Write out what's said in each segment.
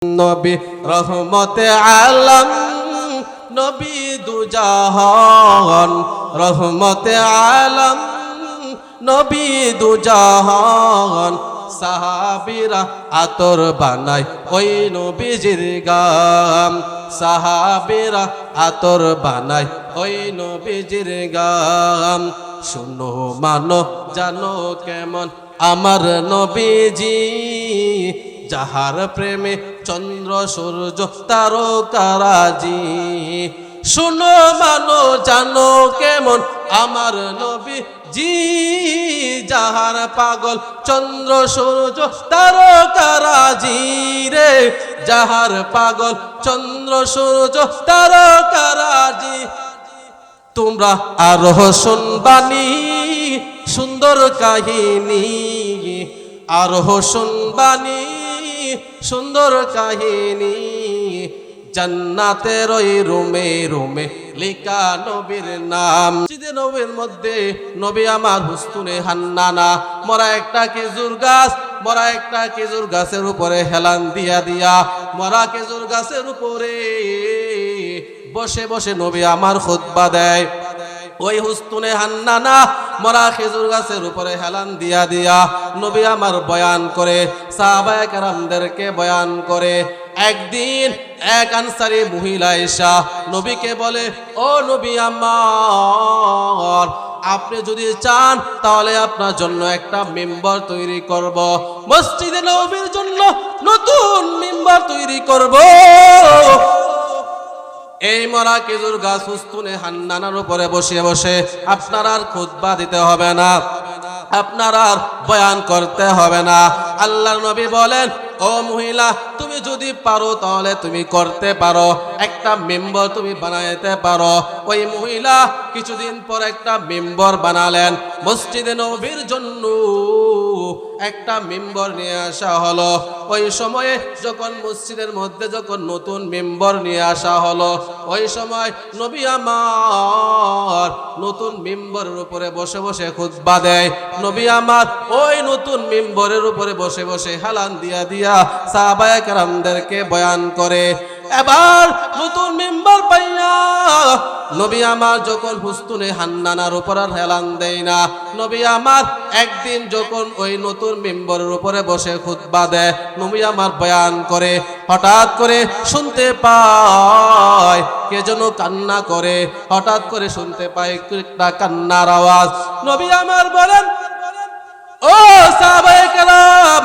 নবী রহমতে আলম, নবী দুজাহান, রহমতে আলম, নবী দুজাহান। সাহাবীরা আতর বানায় ওই নবীজির গাম, সাহাবীরা আতর বানায় ওই নবীজির গাম। শুনো মানো জানো কেমন আমার নবীজি, যাহার প্রেমে চন্দ্র সূর্য তারকারাজি। শুনো মানো জানো কেমন আমার নবীজি, যাহার পাগল চন্দ্র সূর্য তারকারাজি রে, যাহার পাগল চন্দ্র সূর্য তারকারাজি। তোমরা আরো শুনবানি সুন্দর কাহিনী, আরো শুনবানি সুন্দর কাহিনী। জান্নাতের ওই রুমে রুমে লিখা নবীর নাম। মসজিদে নবীর মধ্যে নবী আমার হুস্তুনে হান্নানা, মরা একটা খেজুর গাছ, মরা একটা খেজুর গাছের উপরে হেলান দিয়া দিয়া মরা খেজুর গাছের উপরে বসে বসে নবী আমার খুতবা দেয়। ওই হুস্তুনে হান্নানা মরা খেজুর গাছের উপরে হেলান দিয়া দিয়া নবী আমার বয়ান করে, সাহাবায়ে কেরামদেরকে বয়ান করে। একদিন এক আনসারী মহিলা এসা নবীকে বলে, ও নবী আমার, আপনি যদি চান তাহলে আপনার জন্য একটা মিম্বার তৈরি করব, মসজিদে নববীর জন্য নতুন মিম্বার তৈরি করব। এই মরা খেজুর গাছ হুস্তুনে হান্নানার উপরে বসে বসে আপনার আর খুতবা দিতে হবে না, আপনার আর বয়ান করতে হবে না। আল্লাহর নবী বলেন, ও মহিলা, তুমি যদি পারো তাহলে তুমি করতে পারো, একটা মেম্বার তুমি বানাইতে পারো। ওই মহিলা কিছুদিন পর একটা মেম্বার বানালেন। মসজিদে নববীর জন্য একটা মেম্বার নিয়ে আসা হলো। ওই সময়ে যখন মসজিদের মধ্যে যখন নতুন মেম্বার নিয়ে আসা হলো, ওই সময় নবী আমার নতুন মেম্বারের উপরে বসে বসে খুতবা দেয়। নবী আমার ওই নতুন মেম্বারের উপরে বসে বসে হেলান দিয়া দিয়া সাহাবায়ে কেরামদেরকে বয়ান করে। এবার নতুন মেম্বার পাইয়া নবী আমার যখন হুস্তুনে হান্নানার উপর আর হেলান দেয় না, নবী আমার একদিন যখন ওই নতুন মেম্বারের উপরে বসে খুতবা দেয়, নবী আমার বয়ান করে, হঠাৎ করে শুনতে পায় কে যেন কান্না করে। হঠাৎ করে শুনতে পায় একটা কান্নার আওয়াজ। নবী আমার বলেন, ও সাহাবায়ে কেরাম,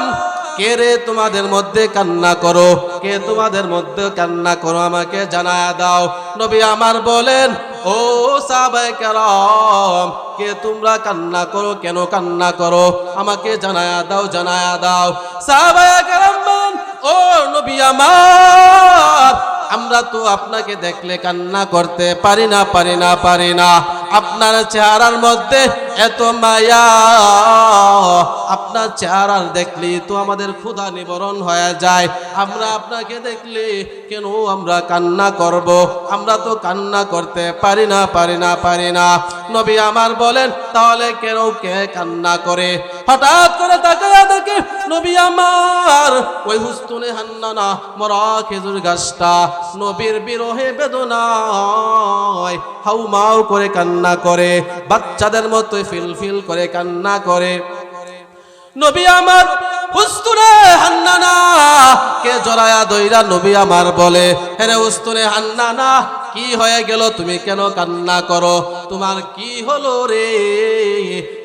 কে রে তোমাদের মধ্যে কান্না করো, কে তোমাদের মধ্যে কান্না করো, আমাকে জানায়া দাও। নবী আমার বলেন, ও সাহাবায়ে কেরাম, কে তোমরা কান্না করো, কেন কান্না করো, আমাকে জানায়া দাও, জানায়া দাও। সাহাবায়ে কেরাম বলেন, ও নবী আমার, আমরা তো আপনাকে দেখলে কান্না করতে পারি না, পারি না, পারি না। আপনার চেহারার মধ্যে এত মায়া, আপনার চেহারার দেখলে তো আমাদের ক্ষুধা নিবারণ হয়ে যায়। আমরা আপনাকে দেখলে কেন আমরা কান্না করব, আমরা তো কান্না করতে পারি না, পারি না, পারি না। নবী আমার বলেন, তাহলে কেন কে কান্না করে? হঠাৎ করে তাকায়া দেখে নবী আমার ওই হুস্তুনে হান্নানা মরা খেজুর গাছটা নবীর বিরহে বেদনায় হাউমাউ করে কান্না করে, বাচ্চাদের মতো ফিলফিল করে কান্না করে। নবী আমার হুস্তুনে হান্নানা কে জড়ায়া দইরা নবী আমার বলে, হে হুস্তুনে হান্নানা, কি হয়ে গেল, তুমি কেন কান্না করো, তোমার কি হলো রে,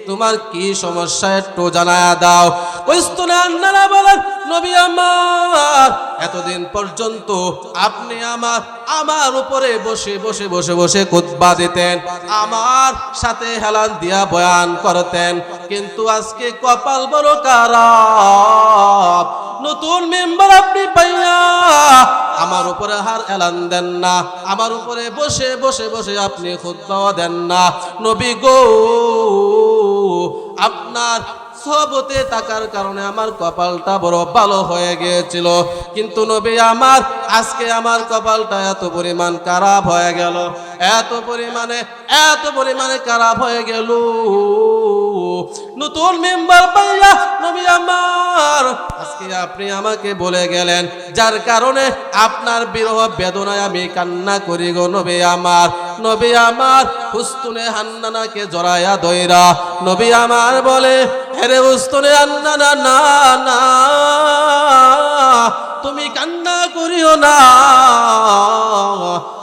তোমার কি সমস্যা একটু জানায়া দাও। হুস্তুনে হান্নানা বলেন, নবী আমার, এতদিন পর্যন্ত আপনি আমার উপরে বসে বসে বসে বসে খুতবা দিতেন, আমার সাথে হেলান দিয়া বয়ান করতেন, কিন্তু আজকে কপাল বড় খারাপ, নতুন মেম্বার আপনি পাইয়া আমার উপরে হার এলান দেন না, আমার উপরে বসে বসে বসে আপনি খুতবাও দেন না। নবী গো, আপনার সহবতে থাকার কারণে আমার কপালটা বড় ভালো হয়ে গিয়েছিল, কিন্তু নবী আমার আজকে আমার কপালটা এত পরিমাণ খারাপ হয়ে গেল, এত পরিমাণে খারাপ হয়ে গেল। নতুন মেম্বার পাইয়া নবী আমার আজকে আপনি আমাকে বলে গেলেন, যার কারণে আপনার বিরহ বেদনায় আমি কান্না করি গো নবী আমার। নবী আমার হুস্তুনে হান্নানাকে জড়ায়া দইরা নবী আমার বলে, আরে হুস্তুনে হান্নানা, না না তুমি কান্না করিও না,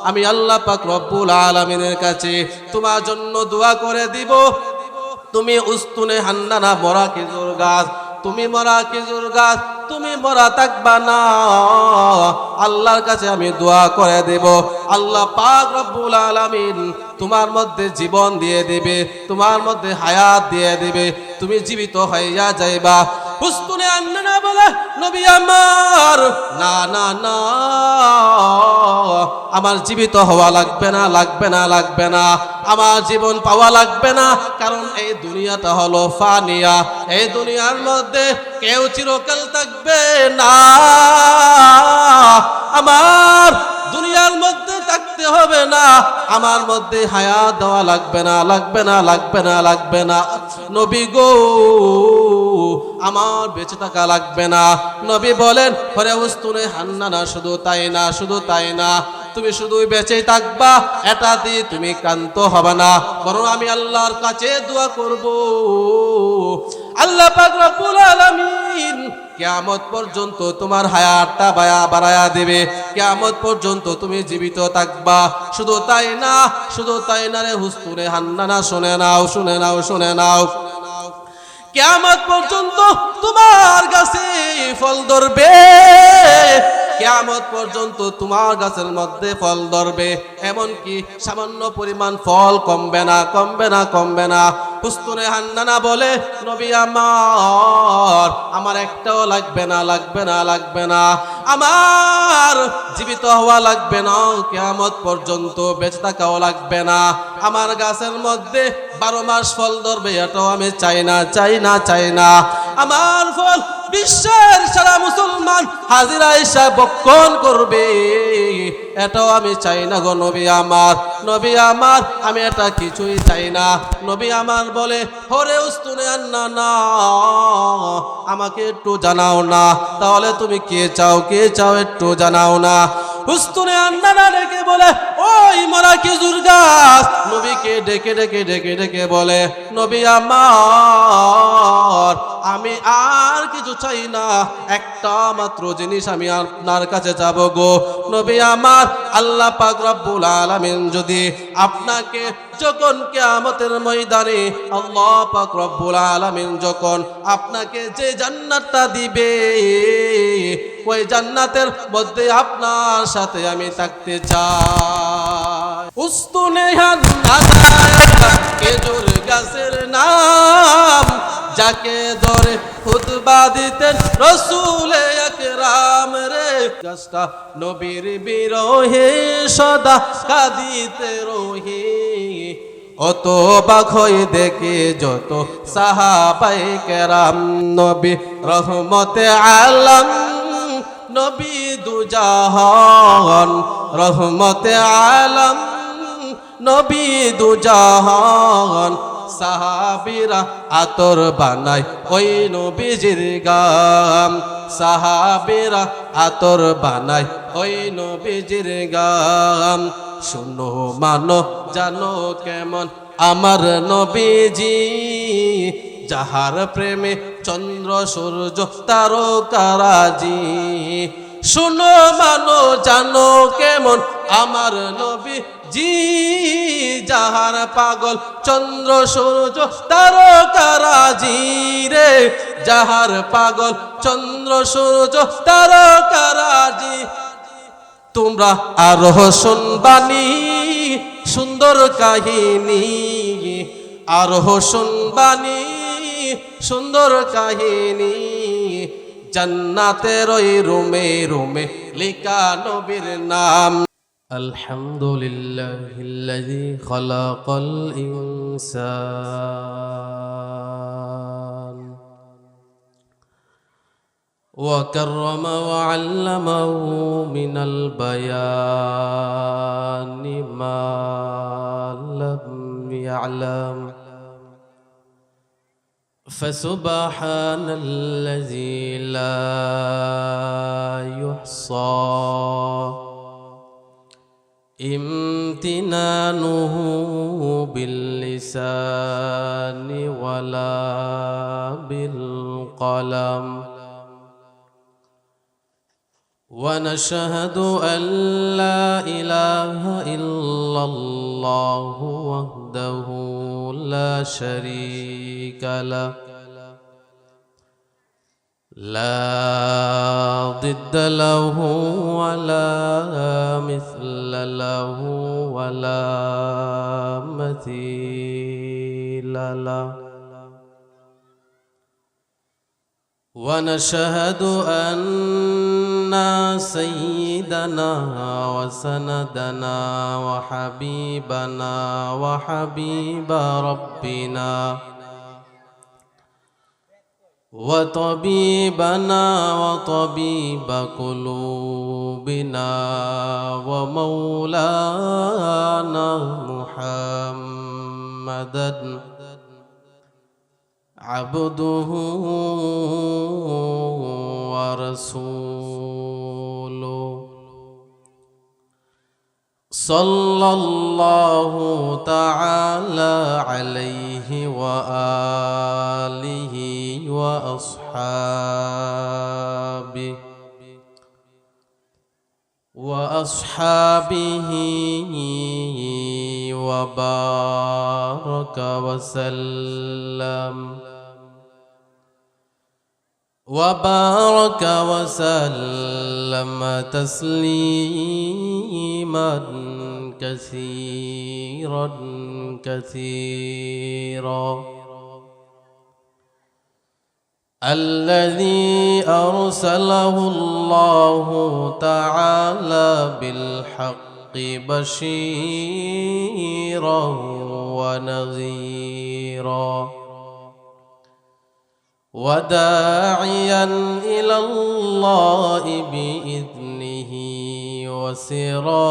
আমি আল্লাহ পাক রব্বুল আলামিনের কাছে তোমার জন্য দোয়া করে দিব। তুমি উস্তুনে হান্নানা মরা খেজুর গাছ, তুমি মরা খেজুর গাছ, তুমি মরা থাকবা না, আল্লাহর কাছে আমি দোয়া করে দেব। আল্লাহ পাক রব্বুল আলামিন তোমার মধ্যে জীবন দিয়ে দিবে, তোমার মধ্যে হায়াত দিয়ে দিবে, তুমি জীবিত হইয়া যাইবা। হুস্তুনে হান্নানা বলে, নবী আমার না না না, আমার জীবিত হওয়া লাগবে না, লাগবে না, লাগবে না, আমার জীবন পাওয়া লাগবে না, কারণ এই দুনিয়াটা হলো ফানিয়া, এই দুনিয়ার মধ্যে কেউ চিরকাল থাকবে না, আমার দুনিয়ার মধ্যে থাকতে হবে না, আমার মধ্যে হায়াত দেওয়া লাগবে না, লাগবে না, লাগবে না, লাগবে না, নবী গো আমার বেঁচে থাকা লাগবে না। নবী বলেন, পরে উস্তুনে হান্নানা শুধু তাই না, শুধু তাই না, তুমি শুধু বেঁচে থাকবা এটা দিয়ে তুমি ক্লান্ত হবে না, বরং আমি আল্লাহর কাছে দোয়া করব, আল্লাহ পাক রব্বুল আলামিন কিয়ামত পর্যন্ত তোমার হায়াতটা বাড়ায়া দেবে, কিয়ামত পর্যন্ত তুমি জীবিত থাকবা। শুধু তাই না, শুধু তাই না রে হুস্তুনে হান্নানা, শুনে নাও, শুনে নাও, শুনে নাও, কিয়ামত পর্যন্ত তোমার গাছে ফল ধরবে, কিয়ামত পর্যন্ত তোমার গাছের মধ্যে ফল ধরবে, এমনকি সামান্য পরিমাণ ফল কমবে না, কমবে না, কমবে না। হুস্তুনে হান্নানা বলে, নবী আমার একটাও লাগবে না, লাগবে না, লাগবে না, আমার জীবিত হওয়া লাগবে না, কিয়ামত পর্যন্ত বেঁচে থাকাও লাগবে না, আমার গাছের মধ্যে 12 মাস ফল ধরবে এটাও আমি চাই না, চাই না, চাই না, আমার ফল বিশ্বের সারা মুসলমান হাজিরা এসে বক্ষণ করবে এটাও আমি চাই না গো নবী আমার। নবী আমার আমি এটা কিছুই চাই না। নবী আমার বলে, হরে উস্তুনে হান্নানা আমাকে একটু জানাও না, তাহলে তুমি কে চাও, কে চাও একটু জানাও না। উস্তুনে হান্নানা ডেকে বলে, ওই মরা খেজুর গাছ, নবীকে ডেকে ডেকে ডেকে ডেকে বলে, নবী আমার আমি আর কিছু চাই না, একটা মাত্র জিনিস আমি আপনার কাছে যাব গো নবী আমার। আল্লাহ পাক রব্বুল আলামিন যদি আপনাকে যখন কিয়ামতের ময়দানে আল্লাহ পাক রব্বুল আলামিন যখন আপনাকে যে জান্নাতটা দিবে, ওই জান্নাতের মধ্যে আপনার সাথে আমি থাকতে চাই। উস্তুনে হান্নানা খেজুর গাছের নাম, যাকে ধরে খুতবা দিতেন রাসূল আকরাম রে, গাছটা নবীর বিরহে সদা কাঁদিতে রহে, অত অবাক হয়ে দেখে যত সাহাবায়ে কেরাম, নবী রহমতে আলম, নবী দুজাহান রহমতে আলম, নবী দুজাহান, সাহাবীরা আতর বানায় ওই নবীজির গাম, সাহাবীরা আতর বানায় ওই নবীজির গাম। শুনো মানো জানো কেমন আমার নবীজি, যাহার প্রেমে চন্দ্র সূর্য তারকারাজি। শুনো মানো জানো কেমন আমার নবীজি, যাহার পাগল চন্দ্র সূর্য তারকারাজি রে, যাহার পাগল চন্দ্র সূর্য তারকারাজি। তোমরা আরো শুনবানি সুন্দর কাহিনী, আরো শুনবানি সুন্দর কাহিনী, জান্নাতের ওই রুমে রুমে লিখা নবীর নাম। আলহামদুলিল্লাহিল্লাযী খালাকাল ইনসান ওয়া কাররামা ওয়া আল্লামাহু মিনাল বায়ানি মা লাম ইয়ালাম। فسبحان الذي لا يحصى امتنانه باللسان ولا بالقلم ونشهد أن لا إله إلا الله وحده لا شريك له لا ضد له ولا مثل له ولا مثيل له ونشهد أن سيدنا وسندنا وحبيبنا وحبيب ربنا وطبيبنا وطبيب قلوبنا ومولانا محمدا عبده ورسوله صلى الله تعالى عليه وآله وأصحابه وبارك وسلم تسليما كثيرا الذي أرسله الله تعالى بالحق بشيرا ونذيرا وداعيا إلى الله بإذنه وسراجا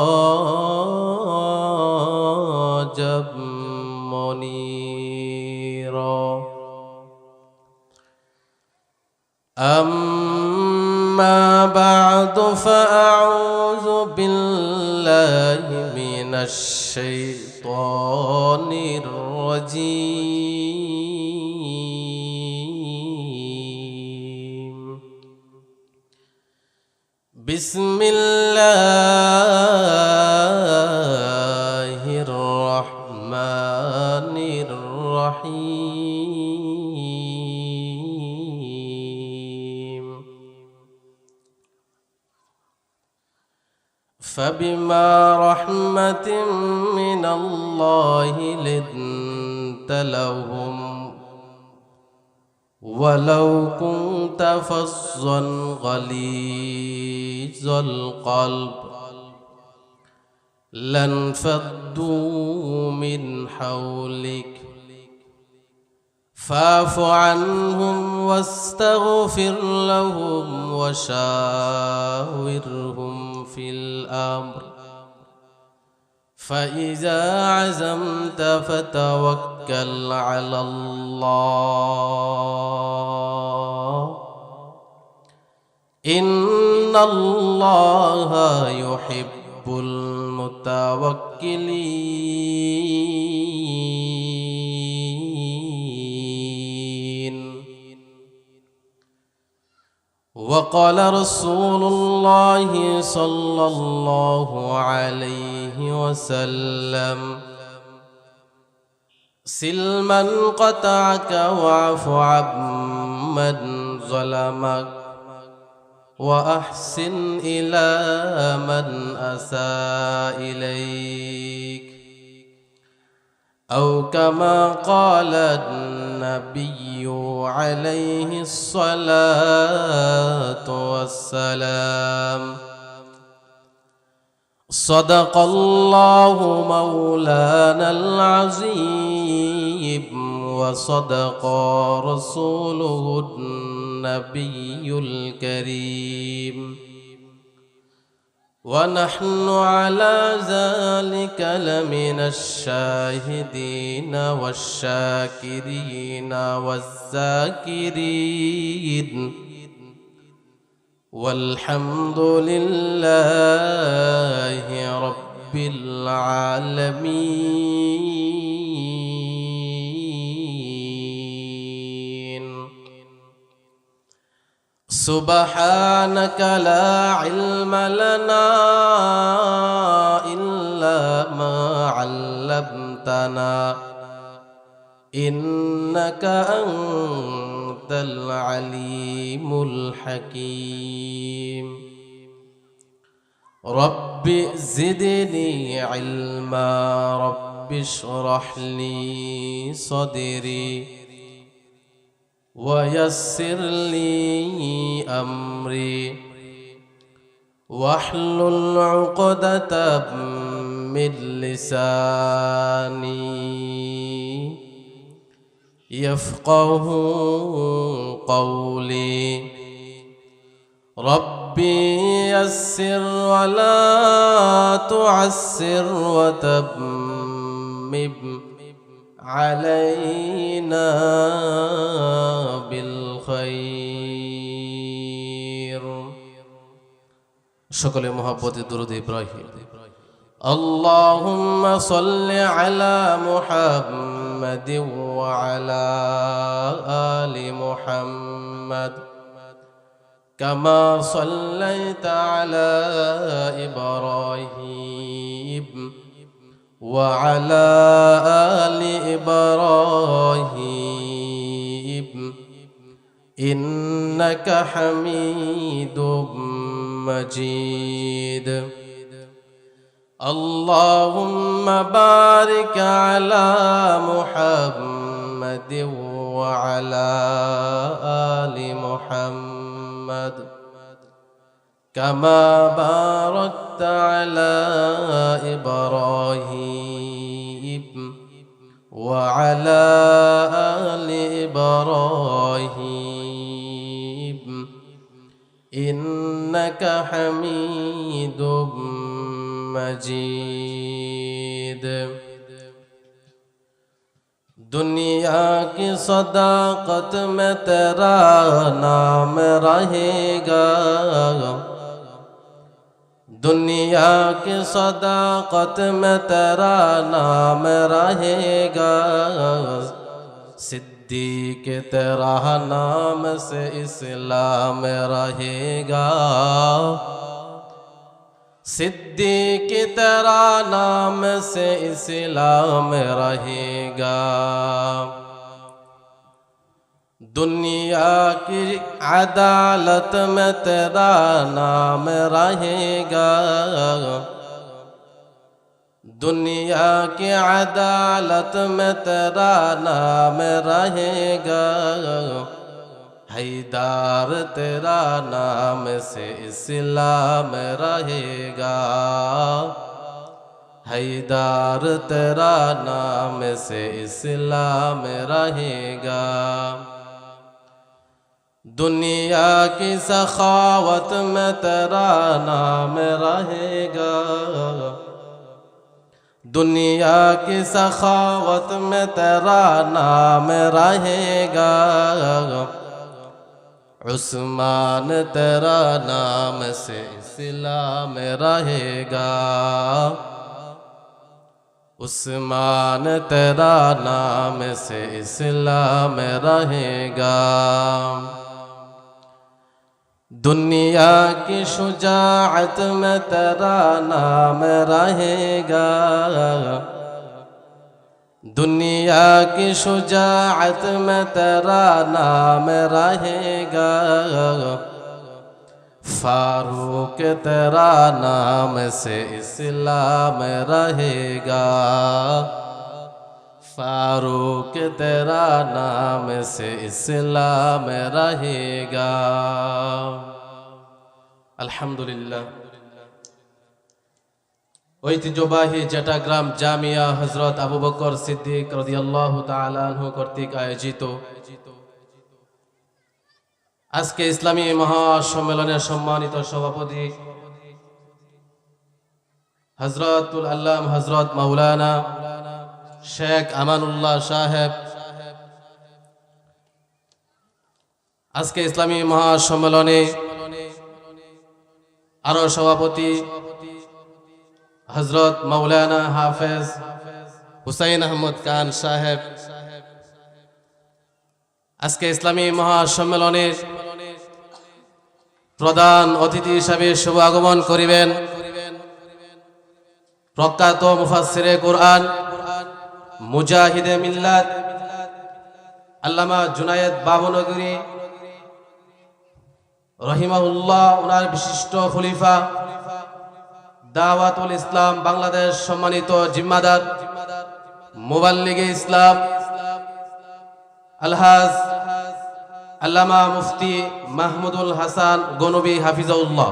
منيرا أما بعد فأعوذ بالله من الشيطان الرجيم بسم الله الرحمن الرحيم فبما رحمة من الله لنت لهم ولو كنت فظا غليظ القلب لانفضوا من حولك فاعف عنهم واستغفر لهم وشاورهم في الأمر فإذا عزمت فتوكل على الله إن الله يحب المتوكلين وقال رسول الله صلى الله عليه وسلم سل من قطعك واعف عمن ظلمك وأحسن إلى من أساء إليك أو كما قال النبي عليه الصلاة والسلام صدق الله مولانا العظيم وصدق رسوله النبي الكريم ونحن على ذلك لمن الشاهدين والشاكرين والذاكرين والحمد لله رب العالمين. سبحانك لا علم لنا إلا ما علمتنا إنك أنت العليم الحكيم. رب زدني علما رب اشرح لي صدري ويسر لي أمري واحلل عقدة من لساني يفقه قولي. ربي يسر ولا تعسر وتمم علينا بالخير. সকলে মহব্বতে দুরূদ ইব্রাহিম। اللهم صل على محمد وعلى آل محمد كما صليت على إبراهيم وعلى آل إبراهيم إنك حميد مجيد. اللهم بارك على محمد وعلى آل محمد كما باركت على إبراهيم وعلى آل إبراهيم إنك حميد مجيد. दुनिया की सदाकत में तेरा नाम रहेगा. दुनिया की सदाकत में तेरा नाम रहेगा. सिद्दीक तेरा नाम से इस्लाम रहेगा. सिद्दीक तेरा नाम से इस्लाम रहेगा. दुनिया की अदालत में तेरा नाम रहेगा. दुनिया की अदालत में तेरा नाम रहेगा. हैदार तेरा नाम से इस्लाम रहेगा. हैदार तेरा नाम से इस्लाम रहेगा. दुनिया की सखावत में तेरा नाम रहेगा. दुनिया की सखावत में तेरा नाम रहेगा. उस्मान तेरा नाम से इस्लाम रहेगा. उस्मान तेरा नाम से इस्लाम रहेगा. दुनिया की शुजाअत में तेरा नाम रहेगा. दुनिया की शुजाअत में तेरा नाम रहेगा. फारूक तेरा नाम से इस्लाम रहेगा. फारूक तेरा नाम से इस्लाम रहेगा. अल्हम्दुलिल्लाह। ঐতিহ্যবাহী জেটাগ্রাম জামিয়া হযরত আবু বকর সিদ্দিক রাদিয়াল্লাহু তাআলা আনহু কর্তৃক আয়োজিত আজকে ইসলামী মহাসম্মেলনের সম্মানিত সভাপতি হযরতুল আল্লাম হযরত মাওলানা শেখ আমানুল্লাহ সাহেব আজকে ইসলামী মহাসম্মেলনে আরো সভাপতি হযরত মাওলানা হাফেজ হুসাইন আহমদ খান সাহেব আজকে ইসলামী মহাসম্মেলনের প্রধান অতিথি হিসাবে শুভ আগমন করিবেন প্রখ্যাত মুফাসসিরে কুরআন মুজাহিদে মিল্লাত আল্লামা জুনায়েদ বাবনগরী রহিমাহুল্লাহ, ওনার বিশিষ্ট খলিফা দাওয়াতুল ইসলাম বাংলাদেশ সম্মানিত জিম্মাদার মুবাল্লিগে ইসলাম আলহাজ আল্লামা মুফতি মাহমুদুল হাসান গনবী হাফিজাউল্লাহ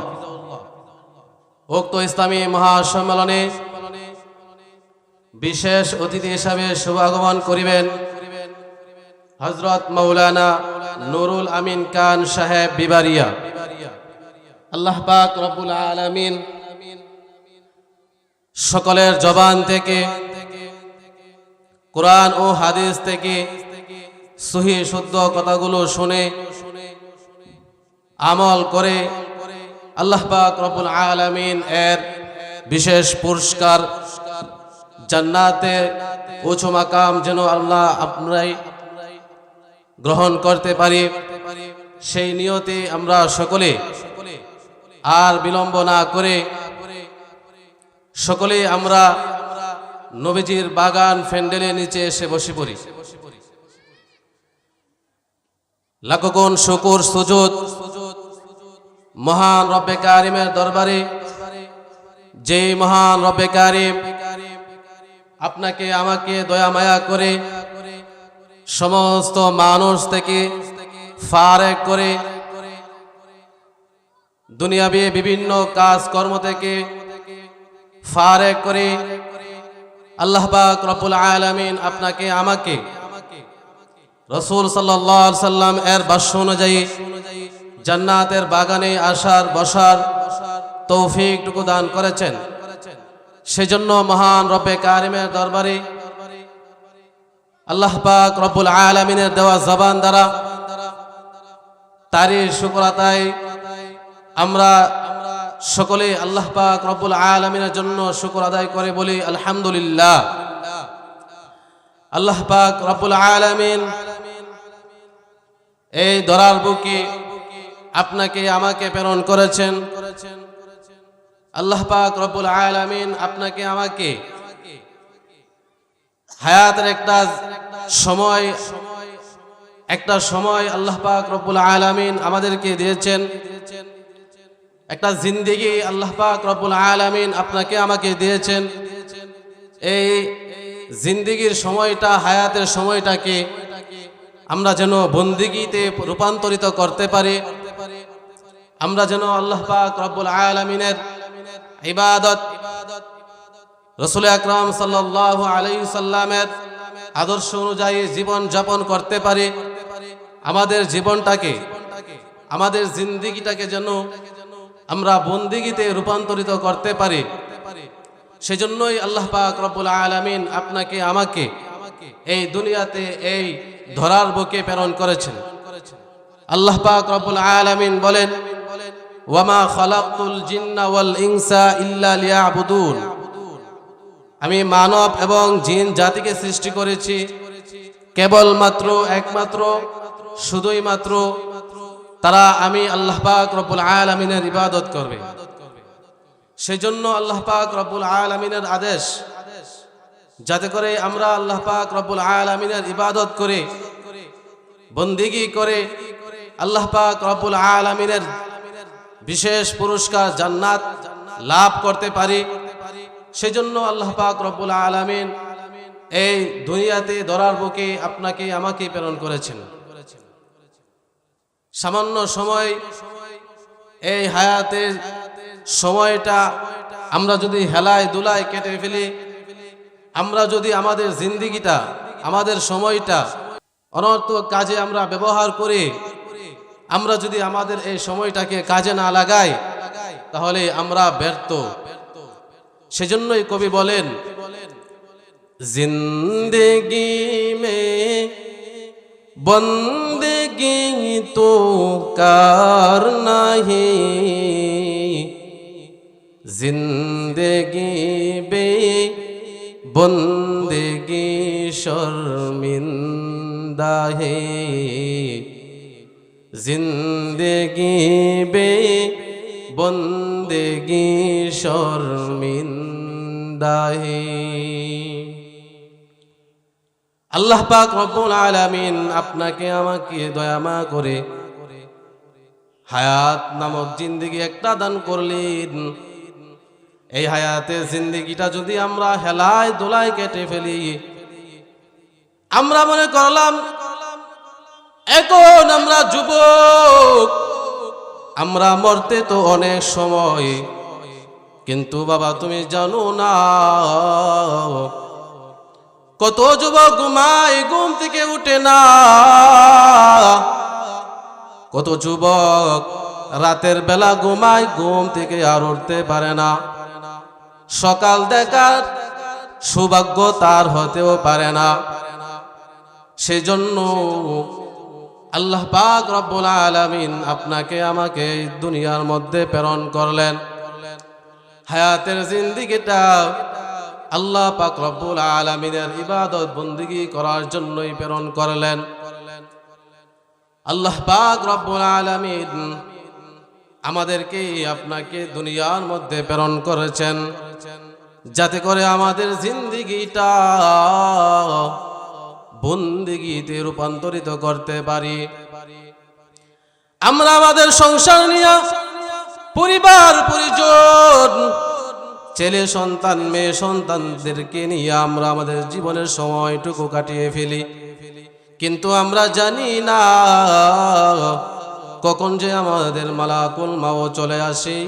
উক্ত ইসলামী মহাসম্মেলনে বিশেষ অতিথি হিসাবে শুভ আগমন করিবেন হযরত মাওলানা নুরুল আমিন খান সাহেব বিবারিয়া। আল্লাহ পাক রব্বুল আলামিন সকলের জবান থেকে কোরআন ও হাদিস থেকে সহিহ শুদ্ধ কথাগুলো শুনে আমল করে আল্লাহ পাক রব্বুল আলামিন এর বিশেষ পুরস্কার জান্নাতে উঁচু মাকাম যেন আল্লাহ আপনারাই গ্রহণ করতে পারি, সেই নিয়তে আমরা সকলে আর বিলম্ব না করে সকলে আমরা নবীজির বাগান ফ্যান্ডেলের নিচে এসে বসে পড়ি। লাখো গুণ শুকর সুজুদ মহান রব্বে কারিমের দরবারে, যে মহান রব্বে কারিম আপনাকে আমাকে দয়া মায়া করে সমস্ত মানুষ থেকে ফারেক করে দুনিয়াবি বিভিন্ন কাজকর্ম থেকে ফারেক করে আল্লাহ পাক রব্বুল আলামিন আপনাকে আমাকে রাসূল সাল্লাল্লাহু আলাইহি সাল্লাম এর ভাষ্য অনুযায়ী জান্নাতের বাগানে আসার বসার তৌফিকটুকু দান করেছেন। সেজন্য মহান রব্বে কারিমের দরবারে আল্লাহ পাক রব্বুল আলামিনের দেওয়া জবান দ্বারা তারই শুকর আদায় আমরা সকলে আল্লাহ পাক রব্বুল আলামিনের জন্য শুকর আদায় করে বলি আলহামদুলিল্লাহ। আল্লাহ পাক রব্বুল আলামিন এই ধরার বুকে আপনাকে আমাকে প্রেরণ করেছেন। আল্লাহ পাক রব্বুল আলামিন আপনাকে আমাকে হায়াতের একটা সময় আল্লাহ পাক রব্বুল আলামিন আমাদেরকে দিয়েছেন, একটা জিন্দেগি আল্লাহ পাক রব্বুল আলামিন আপনাকে আমাকে দিয়েছেন। এই জিন্দেগির সময়টা, হায়াতের সময়টাকে আমরা যেন বন্দেগীতে রূপান্তরিত করতে পারি, আমরা যেন আল্লাহ পাক রব্বুল আলামিনের ইবাদত, রাসূল আকরাম সাল্লাল্লাহু আলাইহি সাল্লামের আদর্শ অনুযায়ী জীবন যাপন করতে পারি। আমাদের জীবনটাকে, আমাদের জিন্দেগিটাকে যেন আমরা বন্দেগীতে রূপান্তরিত করতে পারি। সেজন্যই আল্লাহ পাক রব্বুল আলামিন আপনাকে আমাকে এই দুনিয়াতে এই ধরার বুকে প্রেরণ করেছেন। আল্লাহ পাক রব্বুল আলামিন বলেন, ওয়ামা খালাকতুল জিন্না ওয়াল ইনসা ইল্লা লিয়াবুদুন, আমি মানব এবং জিন জাতিকে সৃষ্টি করেছি কেবলমাত্র একমাত্র শুধুই মাত্র তারা আমি আল্লাহ পাক রব্বুল আলামিনের ইবাদত করবে। সেজন্য আল্লাহ পাক রব্বুল আলামিনের আদেশ, যাতে করে আমরা আল্লাহ পাক রব্বুল আলামিনের ইবাদত করে বন্দেগী করে আল্লাহ পাক রব্বুল আলামিনের বিশেষ পুরস্কার জান্নাত লাভ করতে পারি। সেজন্য আল্লাহ পাক রব্বুল আলামিন এই দুনিয়াতে ধরার বুকে আপনাকে আমাকে প্রেরণ করেছেন। সামান্য সময়, এই হায়াতের সময়টা আমরা যদি হেলায় দুলায় কেটে ফেলি, আমরা যদি আমাদের জিন্দেগিটা, আমাদের সময়টা অনর্থক কাজে আমরা ব্যবহার করি, আমরা যদি আমাদের এই সময়টাকে কাজে না লাগাই, তাহলে আমরা ব্যর্থ। সেজন্যই কবি বলেন, জিন্দেগি মে বন্দেগি তো কার নাহি, জিন্দেগি বে বন্দেগি শর্মিন্দা হে, জিন্দেগি বে বন্দেগি শর্মিন্দা হে। আল্লাহ পাক রব্বুল আলামিন আপনাকে আমাকে দয়ামা করে হায়াত নামক জিন্দেগি একটা দান করলেন। এই হায়াতের জিন্দেগিটা যদি আমরা হেলায় দোলায় কেটে ফেলি, আমরা মনে করলাম এখন আমরা যুবক, আমরা মরতে তো অনেক সময়, কিন্তু বাবা তুমি জানো না কত যুবক ঘুমায়, ঘুম থেকে উঠে না, কত যুবক রাতের বেলা ঘুমায়, ঘুম থেকে আর উঠতে পারে না, সকাল দেখার সৌভাগ্য তার হতেও পারে না। সেজন্য আল্লাহ পাক রব্বুল আলামিন আপনাকে আমাকে এই দুনিয়ার মধ্যে প্রেরণ করলেন। হায়াতের জিন্দেগিটা আল্লাহ পাক রব্বুল আলামিনের ইবাদত বন্দেগী করার জন্যই প্রেরণ করলেন। আল্লাহ পাক রব্বুল আলামিন আমাদেরকে আপনাকে দুনিয়ার মধ্যে প্রেরণ করেছেন যাতে করে আমাদের জিন্দেগিটা বন্দেগীতে রূপান্তরিত করতে পারি। আমরা আমাদের সংসার নিয়ে, পরিবার পরিজন, ছেলে সন্তান মেয়ে সন্তানদেরকে নিয়ে আমরা আমাদের জীবনের সময়টুকু কাটিয়ে ফেলি, কিন্তু আমরা জানি না কখন যে আমাদের মালাকুল মাউত চলে আসে,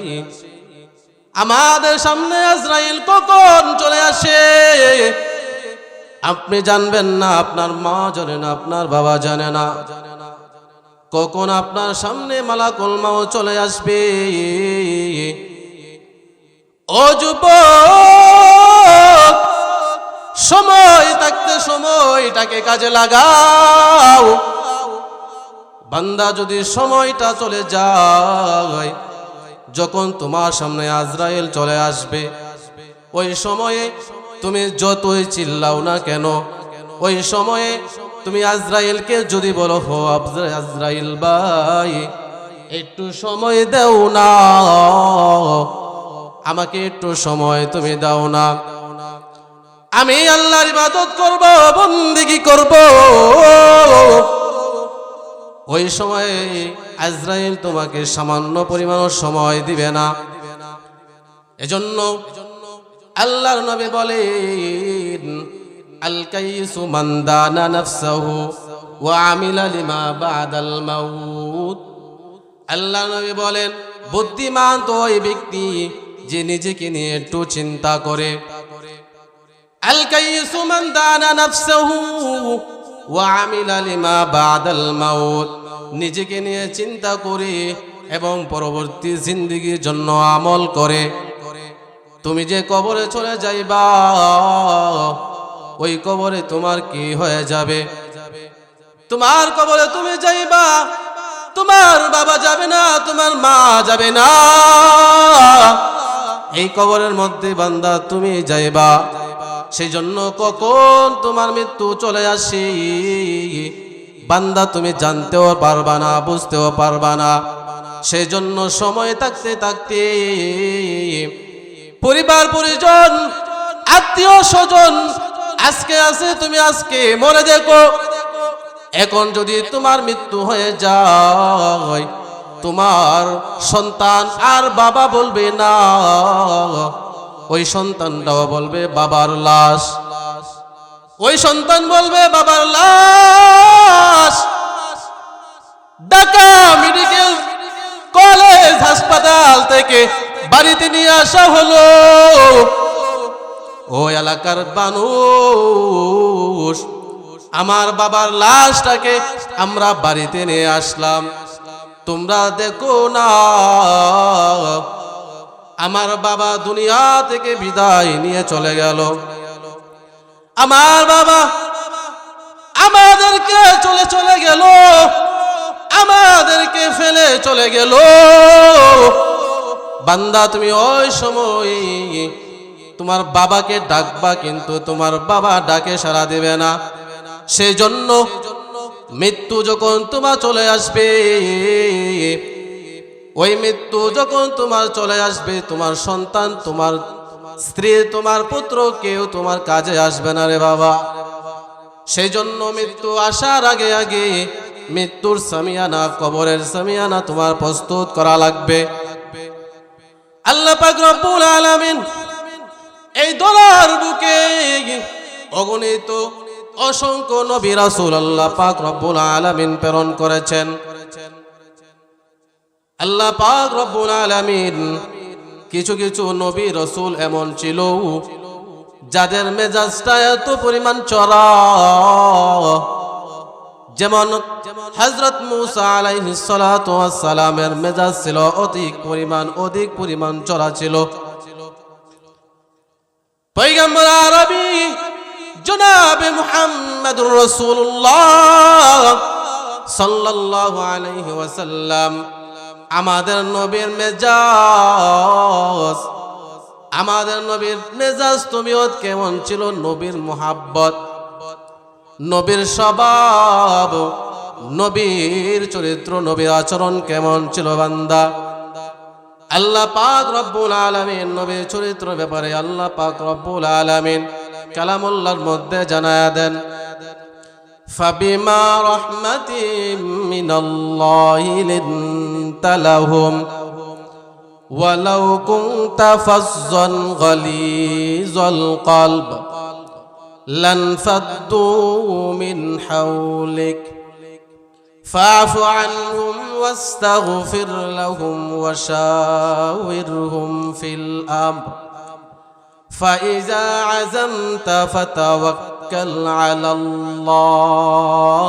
আমাদের সামনে আজরাইল কখন চলে আসে আপনি জানবেন না, আপনার মা জানে না, আপনার বাবা জানে না কখন আপনার সামনে মালাকুল মাউত চলে আসবে। ও যুবক, সময় থাকতে সময়টাকে কাজে লাগাও। বান্দা যদি সময়টা চলে যায়, যখন তোমার সামনে আজরাইল চলে আসবে, ওই সময়ে তুমি যতই চিল্লাও না কেন, ওই সময়ে তুমি আজরাইলকে যদি বলো, হো আজরাইল ভাই একটু সময় দাও না, আমাকে একটু সময় তুমি দাও না, আমি আল্লাহর ইবাদত করব, বন্দেগী করব, ওই সময়ে আজরাইল তোমাকে সামান্য পরিমাণ সময় দিবে না। এজন্য আল্লাহর নবী বলেন, আল কাইসু মান দানা নাফসাহু ওয়া আমিলা লিমা বাদাল মাউত। আল্লাহর নবী বলেন, বুদ্ধিমান তো ওই ব্যক্তি যে নিজেকে নিয়ে একটু চিন্তা করে। আল কাইসু মান দানা নাফসাহু ওয়া আমিলা লিমা বাদাল মাউত, নিজেকে নিয়ে চিন্তা করে এবং পরবর্তী জিন্দেগীর জন্য আমল করে। তুমি যে কবরে চলে যাইবা, ওই কবরে তোমার কি হয়ে যাবে? তোমার কবরে তুমি যাইবা, তোমার বাবা যাবে না, তোমার মা যাবে না, এই কবরের মধ্যে বান্দা তুমি যাইবা। সেই জন্য কখন তোমার মৃত্যু চলে আসে বান্দা তুমি জানতেও পারবা না, বুঝতেও পারবা না। সেই জন্য সময় থাকতে থাকতে পরিবার পরিজন, আত্মীয় স্বজন, আজকে আছে তুমি আজকে মরে দেখো। এখন যদি তোমার মৃত্যু হয়ে যায়, তোমার সন্তান আর বাবা বলবে না, ওই সন্তানটাও বলবে বাবার লাশ, ওই সন্তান বলবে বাবার লাশ। ঢাকা মেডিকেল কলেজ হাসপাতাল থেকে বাড়িতে নিয়ে আসা হলো, ওই এলাকার মানুষ আমার বাবার লাশটাকে আমরা বাড়িতে নিয়ে আসলাম, তোমরা দেখো না আমার বাবা দুনিয়া থেকে বিদায় নিয়ে চলে গেল। আমার বাবা আমাদেরকে চলে গেল, আমাদেরকে ফেলে চলে গেল। বান্দা তুমি ওই সময় তোমার বাবাকে ডাকবা, কিন্তু তোমার বাবা ডাকে সাড়া দিবে না। সেই জন্য মৃত্যু যখন তোমার চলে আসবে, ওই মৃত্যু যখন তোমার চলে আসবে, তোমার সন্তান, তোমার স্ত্রী, তোমার পুত্র কেউ তোমার কাজে আসবে না রে বাবা। সেই জন্য মৃত্যু আসার আগে আগে মৃত্যুর সামিয়ানা, কবরের সামিয়ানা তোমার প্রস্তুত করা লাগবে। আল্লাহ পাক রব্বুল আলামিন এই দলার বুকে অগণিত অসংখ্য নবী রাসূল আল্লাহ পাক রব্বুল আলামিন প্রেরণ করেছেন। আল্লাহ পাক রব্বুল আলামিন কিছু কিছু নবী রাসূল এমন ছিল যাদের মেজাজটা এত পরিমাণ চড়া, যেমন হযরত মূসা আলাইহিস সালাতু ওয়াস সালামের মেজাজ ছিল অধিক পরিমাণ চড়া ছিল। পয়গম্বর আরবি জনাবে মুহাম্মদুর রাসূলুল্লাহ সাল্লাল্লাহু আলাইহি ওয়াসাল্লাম আমাদের নবীর মেজাজ তুমিও কেমন ছিল? নবীর মুহাব্বত, নবীর স্বভাব, নবীর চরিত্র, নবীর আচরণ কেমন ছিল বান্দা? আল্লাহ পাক রব্বুল আলামিন নবীর চরিত্র ব্যাপারে আল্লাহ পাক রব্বুল আলামিন কালামুল্লাহর মধ্যে জানায়া দেন, ফাবিমা রাহমাতিম মিনাল্লাহি লিনতা লাহুম ওয়ালাউ কুনতা ফাজ্জান গালিজাল কলব লানফাদ্দু মিন হাওলিক ফাআফু আনহুম ওয়াস্তাগফির লাহুম ওয়াশাওিরহুম ফিল আমর ফাইযা আযামতা ফাতাওয়াক্কাল আলাল্লাহ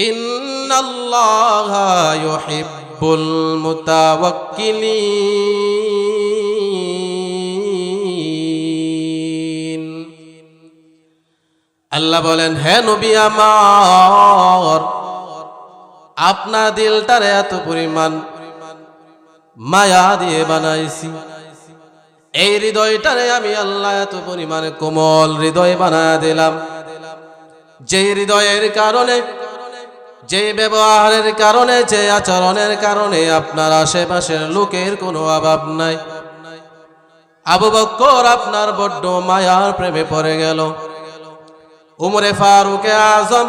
ইন্নাল্লাহা ইউহিব্বুল মুতাওয়াক্কিলিন। আল্লাহ বলেন, হে নবী আমার, আপনার দিলটারে এত পরিমাণ মায়া দিয়ে বানাইছি, এই হৃদয়টারে আমি আল্লাহ এত পরিমাণে কোমল হৃদয় বানায় দিলাম, যে হৃদয়ের কারণে, যে ব্যবহারের কারণে, যে আচরণের কারণে আপনার আশেপাশের লোকের কোনো অভাব নাই। আবু বকর আপনার বড্ড মায়ার প্রেমে পড়ে গেল। উমরে ফারুকে আজম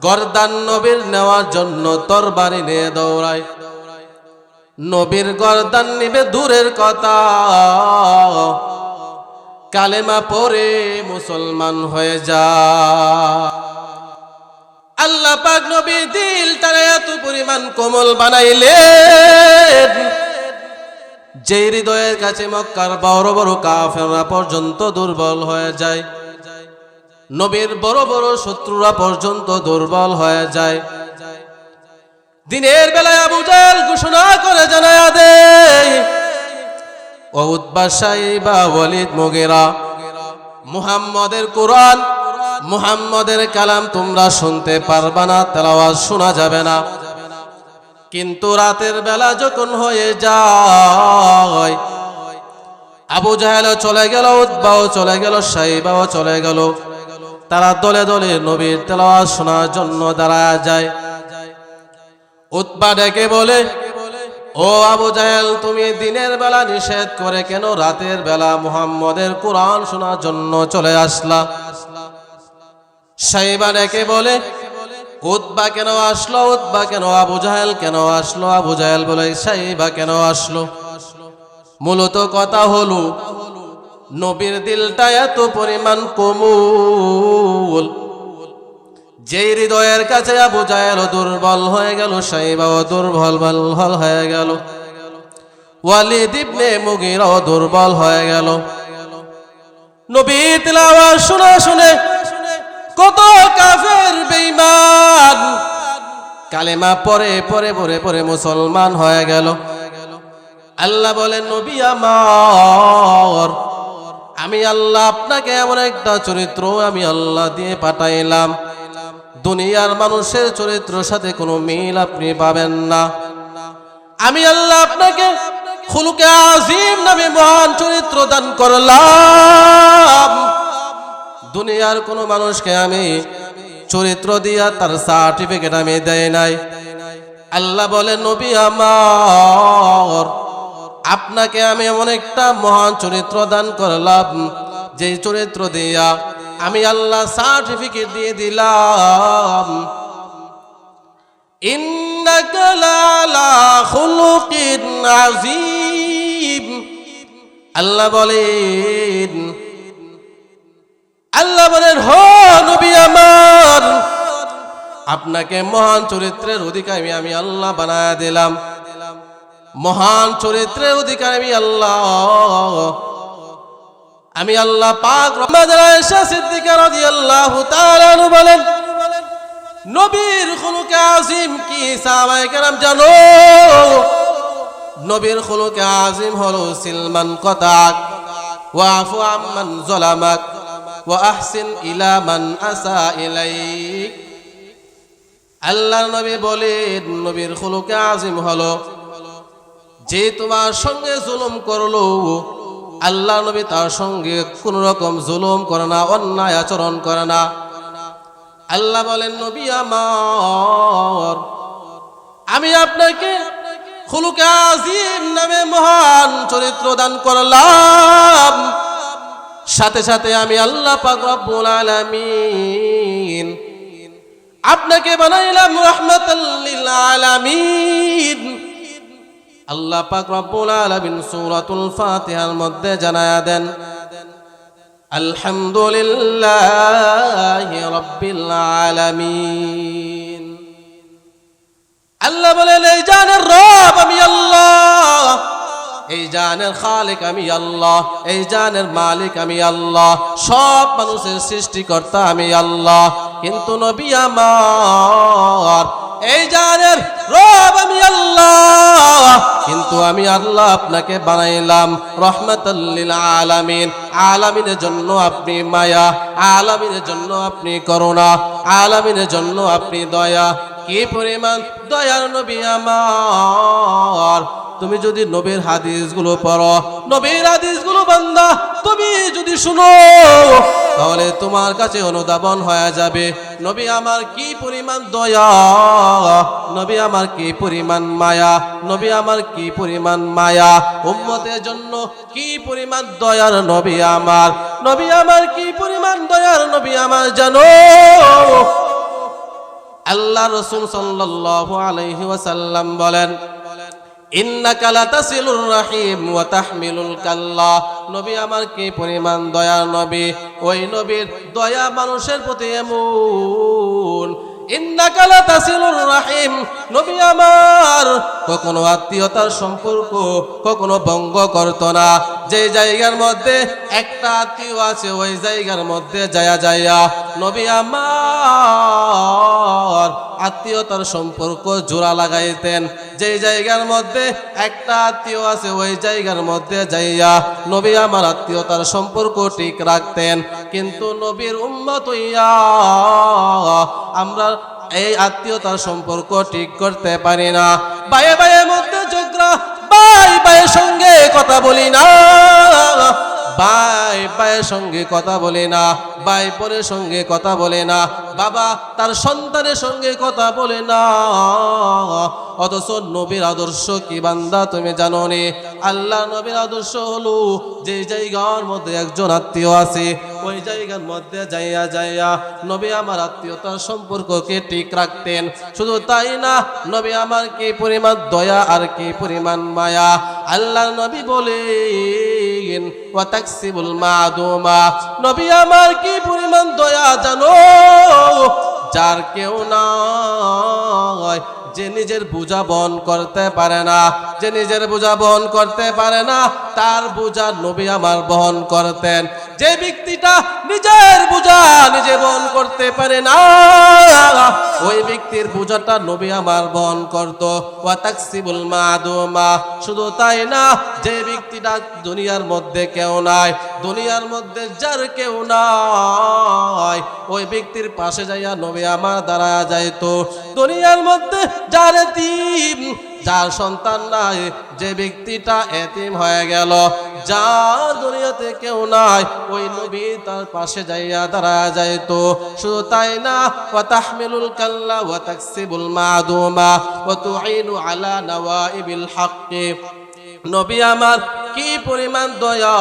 গর্দান নবীর নেওয়ার জন্য তরবারি নিয়ে দৌড়ায়। নবীর গর্দান নিবে দূরের কথা, কালেমা পড়ে মুসলমান হয়ে যায়। আল্লাহ পাক নবীর দিলটারে এত পরিমাণ কোমল বানাইলেন, যে হৃদয়ের কাছে মক্কার বড় বড় কাফেররা পর্যন্ত দুর্বল হয়ে যায়, নবীর বড় বড় শত্রুরা পর্যন্ত দুর্বল হয়ে যায়। দিনের বেলায় আবু জাহেল ঘোষণা করে জানায়া দেয়, ও উতবা সাইবা ওয়ালিদ মুগীরা, মুহাম্মদের কোরআন, মুহাম্মদের কালাম তোমরা শুনতে পারবা না, তেলাওয়াত শোনা যাবে না। কিন্তু রাতের বেলা যখন হয়ে যায়, আবু জাহেলও চলে গেল, উতবাও চলে গেল, সাইবাও চলে গেল, তারা দলে দলে নবীর তেলাওয়াত শোনার জন্য দাঁড়ায় যায়। উতবা ডেকে বলে, ও আবু জাহেল, তুমি দিনের বেলা নিষেধ করে কেন রাতের বেলা মুহাম্মদের কোরআন শোনার জন্য চলে আসলা? সাইবা ডেকে বলে, উতবা কেন আসলো? উতবা কেন? আবু জাহেল কেন আসলো? আবু জাহেল বলে, সাইবা কেন আসলো? মূলত কথা হলো, নবীর দিলটা এত পরিমাণ কোমল, যে হৃদয়ের কাছে আবু জাহেল দুর্বল হয়ে গেল, সাইবাও দুর্বল হয়ে গেল, ওয়ালিদ ইবনে মুগীরাও দুর্বল হয়ে গেল। নবীর তিলাওয়াত শুনে শুনে কত কাফের বেঈমান কালেমা পড়ে মুসলমান হয়ে গেল। আল্লাহ বলেন নবী আমার, আমি আল্লাহ আপনাকে এমন একটা চরিত্র আমি আল্লাহ দিয়ে পাঠাইলাম, দুনিয়ার মানুষের চরিত্রের সাথে কোনো মিল আপনি পাবেন না। আমি আল্লাহ আপনাকে খুলুকে আজিম নামে মহান চরিত্র দান করলাম। দুনিয়ার কোনো মানুষকে আমি চরিত্র দিয়া তার সার্টিফিকেট আমি দেই নাই। আল্লাহ বলেন নবী আমার, আপনাকে আমি এমন একটা মহান চরিত্র দান করলাম, যে চরিত্র দিয়া আমি আল্লাহ সার্টিফিকেট দিয়ে দিলাম। ইন্নাকা লালা খুলুকিন আযীম। আল্লাহ বলেন হো নবী আমার, আপনাকে মহান চরিত্রের অধিকারী আমি আল্লাহ বানায়া দিলাম। মহান চরিত্রের অধিকারী আমি আল্লাহ পাক। আয়েশা সিদ্দিকা রাদিয়াল্লাহু তাআলা আনহা বলেন নবীর খুলুকে আযীম কি সাহাবায়ে কেরাম জানো? নবীর খুলুকে আযীম হলো সিলমান কতাক ওয়াফু আম্মান যালামাক ওয়া আহসিন ইলা মান আসা ইলাইক। আল্লাহর নবী বলেন নবীর খুলুকে আযীম হলো যে তোমার সঙ্গে জুলুম করলো, আল্লাহ নবী তার সঙ্গে কোন রকম জুলুম করে না, অন্যায় আচরণ করে না। আল্লাহ বলেন নবী আমার, আমি আপনাকে খুলুকে আযীম নামে মহান চরিত্র দান করলাম, সাথে সাথে আমি আল্লাহ পাক রব্বুল আলামিন আপনাকে বানাইলাম রাহমাতাল লিল আলামিন। আল্লাহ পাক রব্বুল আলামিন সূরাতুল ফাতিহার মধ্যে জানায়া দেন আলহামদুলিল্লাহি রাব্বিল আলামিন। আল্লাহ বলেন এই জানের রব আমি আল্লাহ, এই জানের খালিক আমি আল্লাহ, এই জানের মালিক আমি আল্লাহ, সব মানুষের সৃষ্টিকর্তা আমি আল্লাহ। কিন্তু নবী আমার, এই জানের রব আমি আল্লাহ, কিন্তু আমি আল্লাহ আপনাকে বানাইলাম রাহমাতাল লিল আলামিন। আলামিনের জন্য আপনি মায়া, আলামিনের জন্য আপনি করুণা, আলামিনের জন্য আপনি দয়া। কি পরিমাণ দয়ার নবী আমার! তুমি যদি নবীর হাদিসগুলো পড়ো, নবীর হাদিসগুলো বান্দা তুমি যদি শুনো, তাহলে তোমার কাছে অনুধাবন হয়ে যাবে নবী আমার কি পরিমাণ দয়া, নবী আমার কি পরিমাণ মায়া, নবী আমার কি পরিমাণ মায়া, উম্মতের জন্য কি পরিমাণ দয়ার নবী আমার, নবী আমার কি পরিমাণ দয়ার নবী আমার জানো? আল্লাহ রাসূল সাল্লাল্লাহু আলাইহি ওয়াসাল্লাম বলেন ইন্নাকা লাতাসিলুর রাহিম ওয়া তাহমিলুল কাল্লা। নবী আমার কি পরিমাণ দয়ার নবী, ওই নবীর দয়া মানুষের প্রতি এমন। ইন্নাকা লাতাসিলুর রাহিম, নবী আমার কখনো আত্মীয়তার সম্পর্ক কখনো ভঙ্গ করত না। যে জায়গার মধ্যে একটা আত্মীয় আছে ওই জায়গার মধ্যে যায়া নবী আমার আত্মীয়তার সম্পর্ক জোড়া লাগাইতেন। যে জায়গার মধ্যে একটা আত্মীয় আছে ওই জায়গার মধ্যে যাইয়া নবী আমার আত্মীয়তার সম্পর্ক ঠিক রাখতেন। কিন্তু নবীর উম্মত হইয়া আমরা এই আত্মীয়তার সম্পর্ক ঠিক করতে পারি না। ভাইয়ে ভাইয়ের মধ্যে ঝগড়া, ভাই ভাইয়ের সঙ্গে কথা বলি না, ভাই ভাইয়ের সঙ্গে কথা বলে না, ভাই বোনের সঙ্গে কথা বলে না, বাবা তার সন্তানের সঙ্গে কথা বলে না। অথচ নবীর আদর্শ কি বান্দা তুমি জানো নি? আল্লাহ নবীর আদর্শ হলো যে জায়গার মধ্যে একজন আত্মীয় আছে ওই জায়গার মধ্যে যাইয়া নবী আমার আত্মীয়তার সম্পর্ককে ঠিক রাখতেন। শুধু তাই না, নবী আমার কি পরিমাণ দয়া আর কি পরিমাণ মায়া। আল্লাহ নবী বলেন ওয়া তাকসিবুল মাদুমা, নবী আমার কি পরিমাণ দয়া জানো? যার কেউ নাই, যে নিজের বোঝা বহন করতে পারে না, যে নিজের বোঝা বহন করতে পারে না, তার বোঝা নবী আমার বহন করতেন। যে ব্যক্তিটা নিজের বোঝা নিজে বহন করতে পারে না, ওই ব্যক্তির বোঝাটা নবী আমার বহন করত। ওয়া তাকসিবুল মাদুমা, শুধু তাই না, যে ব্যক্তিটা দুনিয়ার মধ্যে কেউ নাই, দুনিয়ার মধ্যে যার কেউ নাই, ওই ব্যক্তির পাশে যাইয়া নবী আমার দাঁড়ায়া যাইতো। দুনিয়ার মধ্যে যার এতিম, যার সন্তান নাই, যে ব্যক্তিটা এতিম হয়ে গেল, যার দুনিয়াতে কেউ নাই, ওই নবী তার পাশে যাইয়া দাঁড়ায়া যাইতো। শুধু তাই না, ওয়া তাহমিলুল কাল্লা ওয়া তাকসিবুল মাদুমা ওয়া তুঈনু আলা নওয়াইবিল হক। নবী আমার কি পরিমাণ দয়া,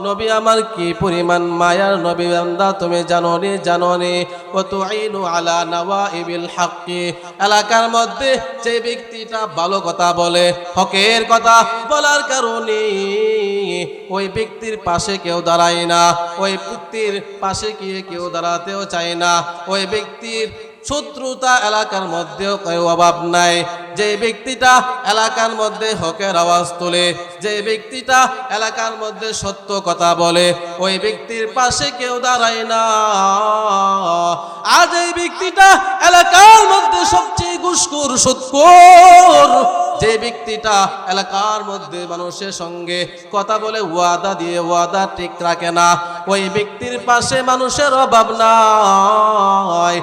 নবী আমার কি পরিমাণ মায়ার নবী বান্দা তুমি জানোনি, জানোনি। ওয়া তুঈনু আলা নওয়াইবিল হক, এলাকার মধ্যে যে ব্যক্তিটা ভালো কথা বলে, হকের কথা বলার কারণে ওই ব্যক্তির পাশে কেউ দাঁড়ায় না, ওই ব্যক্তির পাশে গিয়ে কেউ দাঁড়াতেও চায় না। ওই ব্যক্তির শত্রুতা এলাকার মধ্যেও কেউ অভাব নাই। যে ব্যক্তিটা এলাকার মধ্যে হকের আওয়াজ তোলে, যে ব্যক্তিটা এলাকার মধ্যে সত্য কথা বলে, ওই ব্যক্তির পাশে কেউ দাঁড়ায় না। আর এই ব্যক্তিটা এলাকার মধ্যে সবচেয়ে ঘুষখোর সুদখোর, যে ব্যক্তিটা এলাকার মধ্যে মানুষের সঙ্গে কথা বলে ওয়াদা দিয়ে ওয়াদা ঠিক রাখে না, ওই ব্যক্তির পাশে মানুষের অভাব নাই।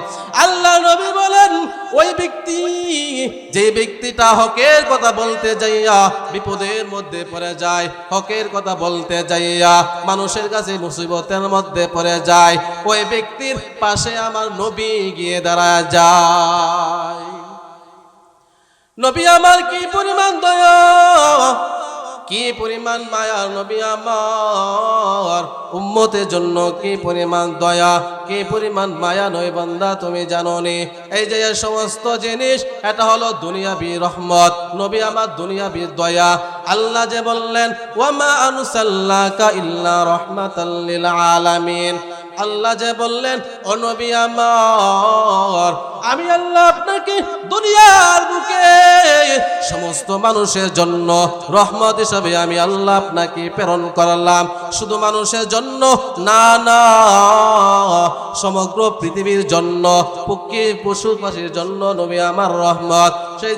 আল্লাহ নবী বলেন, ওই ব্যক্তি, যে ব্যক্তিটা হকের কথা বলতে যাইয়া বিপদের মধ্যে পড়ে যায়, হকের কথা বলতে যাইয়া মানুষের কাছে মুসিবতের মধ্যে পড়ে যায়, ওই ব্যক্তির পাশে আমার নবী গিয়ে দাঁড়ায় যায়। নবী আমার কি পরিমাণ দয়া, কি পরিমাণ মায়া, নবী আমার উম্মতের জন্য কি পরিমাণ দয়া, কি পরিমাণ মায়া, নয় বান্দা তুমি জানো নি। এই যে সমস্ত জিনিস, এটা হলো দুনিয়াবি রহমত, নবী আমার দুনিয়াবি দয়া। আল্লাহ যে বললেন, ওয়ামা আরসালনাকা ইল্লা রাহমাতাল লিল আলামিন, আল্লাহ যে বললেন, ও নবী আমার, আমি আল্লাহ আপনাকে দুনিয়ার বুকে সমস্ত মানুষের জন্য রহমত হিসাবে আমি আল্লাহ আপনাকে প্রেরণ করলাম। শুধু মানুষের জন্য না, না, সমগ্র পৃথিবীর জন্য, পক্ষী পশু পাখির জন্য নবী আমার রহমত। সেই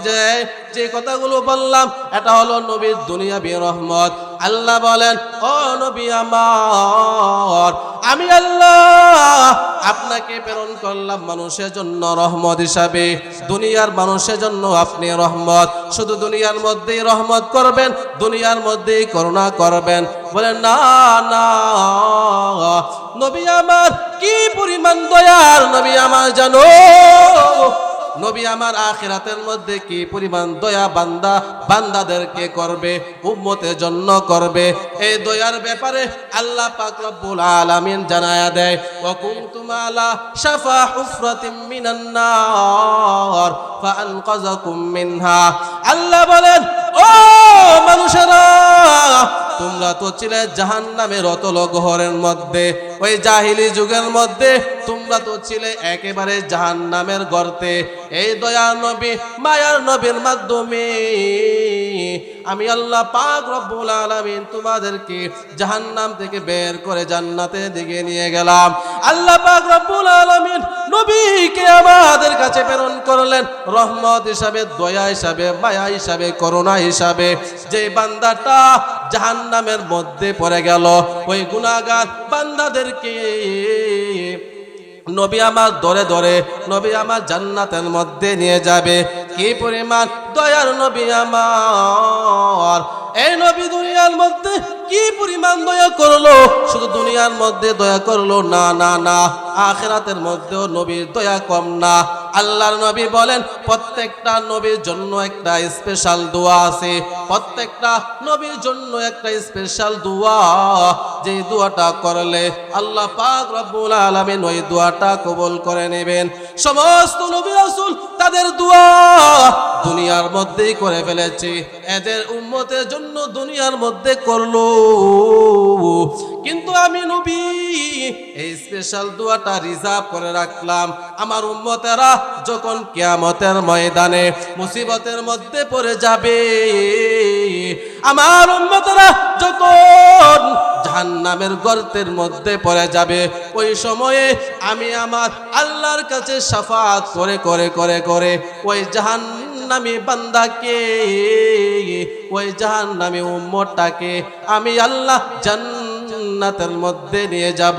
যে কথাগুলো বললাম, এটা হলো নবীর দুনিয়াবি রহমত। আল্লাহ বলেন, ও নবী আমার, আমি আল্লাহ আপনাকে প্রেরণ করলাম মানুষের জন্য রহমত হিসাবে। দুনিয়ার মানুষের জন্য আপনি রহমত। শুধু দুনিয়ার মধ্যেই রহমত করবেন, দুনিয়ার মধ্যেই করুণা করবেন? বলেন না, না, নবী আমার কি পরিমাণ দয়ার নবী আমার জানো। নবী আমার আখিরাতের মধ্যে কি পরিমাণ দয়া বান্দাদেরকে করবে, উম্মতের জন্য করবে। এই দয়ার ব্যাপারে আল্লাহ পাক রব্বুল আলামিন জানায়া দেয়, ওয়া কুনতুম আলা শাফা হুফরাতিম মিনান নার ফাআনকাযাকুম মিনহা। আল্লাহ বলেন, ও মানুষেরা, তোমরা তো ছিলে জাহান্নামের অতল গহরের মধ্যে। ওই জাহিলি যুগের মধ্যে তোমরা তো ছিলে একেবারে জাহান্নামের গর্তে। এই দয়ার নবী, মায়ার নবীর মাধ্যমে আমি আল্লাহ পাক রব্বুল আলামিন তোমাদেরকে জাহান্নাম থেকে বের করে জান্নাতের দিকে নিয়ে গেলাম। আল্লাহ পাক রব্বুল আলামিন নবীকে আমাদের কাছে প্রেরণ করলেন রহমত হিসাবে, দয়া হিসাবে, মায়া হিসাবে, করুণা হিসাবে। যে বান্দাটা জাহান্নামের মধ্যে পড়ে গেল, ওই গুনাহগার বান্দাদেরকে নবী আমার ধরে ধরে নবী আমার জান্নাতের মধ্যে নিয়ে যাবে। কি পরিমাণ দয়ার নবী আমার। এই নবী দুনিয়ার মধ্যে কি পরিমাণ দয়া করলো। শুধু দুনিয়ার মধ্যে দয়া করলো না, না, না, আখিরাতের মধ্যেও নবীর দয়া কম না। আল্লাহর নবী বলেন, প্রত্যেকটা নবীর জন্য একটা স্পেশাল দোয়া আছে। প্রত্যেকটা নবীর জন্য একটা স্পেশাল দোয়া, যে দোয়াটা করলে আল্লাহ পাক রব্বুল আলামিন ওই দোয়াটা কবুল করে নেবেন। সমস্ত নবী রাসূল তাদের দোয়া দুনিয়ার মধ্যেই করে ফেলেছে, এদের উম্মতের জন্য দুনিয়ার মধ্যে করলো। কিন্তু আমি নবী এই স্পেশাল দোয়াটা রিজার্ভ করে রাখলাম। আমার উম্মতেরা যখন কিয়ামতের ময়দানে মুসিবতের মধ্যে পড়ে যাবে, আমার উম্মতেরা যখন জাহান্নাম জাহান্নামের গর্তের মধ্যে পড়ে যাবে। ওই সময়ে আমি আমার আল্লাহর কাছে শাফাআত করে করে করে করে ওই জাহান্নামী বান্দাকে, ওই জাহান্নামী উম্মতটাকে আমি আল্লাহ জান্নাতের মধ্যে নিয়ে যাব।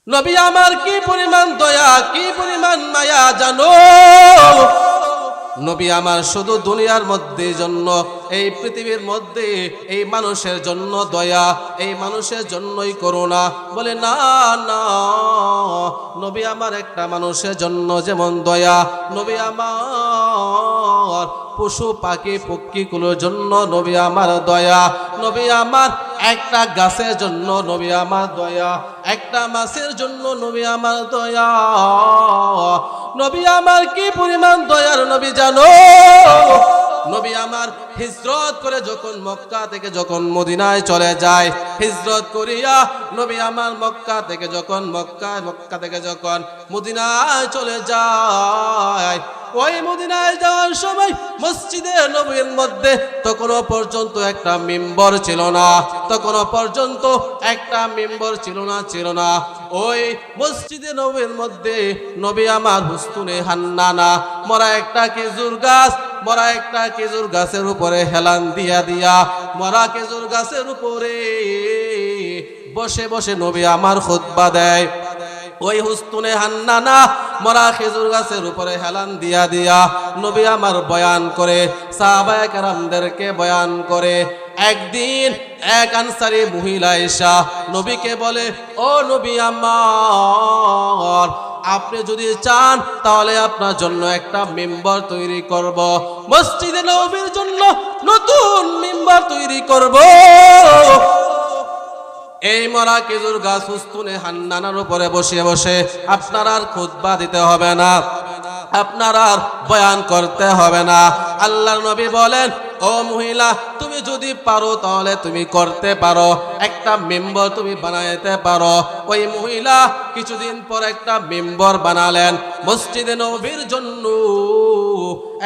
নবী আমার কি পরিমাণ দয়া, কি পরিমাণ মায়া জানো? নবী আমার শুধু দুনিয়ার মধ্যে জন্য, এই পৃথিবীর মধ্যে এই মানুষের জন্য দয়া, এই মানুষের জন্যই করুণা। বলে না না, নবী আমার একটা মানুষের জন্য যেমন দয়া, নবী আমার পশু পাখি পক্ষীগুলোর জন্য নবী আমার দয়া, নবী আমার একটা গাছের জন্য নবী আমার দয়া, একটা মাছের জন্য নবী আমার দয়া। নবী আমার কি পরিমাণ দয়ার নবী জানো? নবী আমার হিজরত করে যখন মক্কা থেকে যখন মদিনায় চলে যায়, হিজরত করিয়া নবী আমার মক্কা থেকে যখন মক্কা থেকে যখন মদিনায় চলে যায়, ওই মদিনায় যাওয়ার সময় মসজিদে নববীর মধ্যে তখনও পর্যন্ত একটা মিম্বর ছিল না, তখনও পর্যন্ত একটা মিম্বর ছিল না। ওই মসজিদে নববীর মধ্যে নবী আমার হুস্তুনে হান্নানা মরা একটা খেজুর গাছ, মরা একটা খেজুর গাছের উপরে হেলান দিয়া দিয়া মরা খেজুর গাছের উপরে বসে বসে নবী আমার খুতবা দেয়। ওই হুস্তুনে হান্নানা মরা খেজুর গাছের উপরে হেলান দিয়া দিয়া নবী আমার বয়ান করে, সাহাবায়ে কেরামদেরকে বয়ান করে। একদিন এক আনসারী মহিলা এসা নবীকে বলে, ও নবী আমার, আপনি যদি চান তাহলে আপনার জন্য একটা মিম্বর তৈরি করব, মসজিদে নববীর জন্য নতুন মিম্বর তৈরি করব। এই মরা খেজুর গাছ হুস্তুনে হান্নানার উপরে বসে বসে আপনার আর খুতবা দিতে হবে না, আপনার আর বয়ান করতে হবে না। আল্লাহর নবী বলেন, ও মহিলা, তুমি যদি পারো তাহলে তুমি করতে পারো, একটা মেম্বর তুমি বানাইতে পারো। ওই মহিলা কিছুদিন পর একটা মেম্বর বানালেন, মসজিদে নববীর জন্য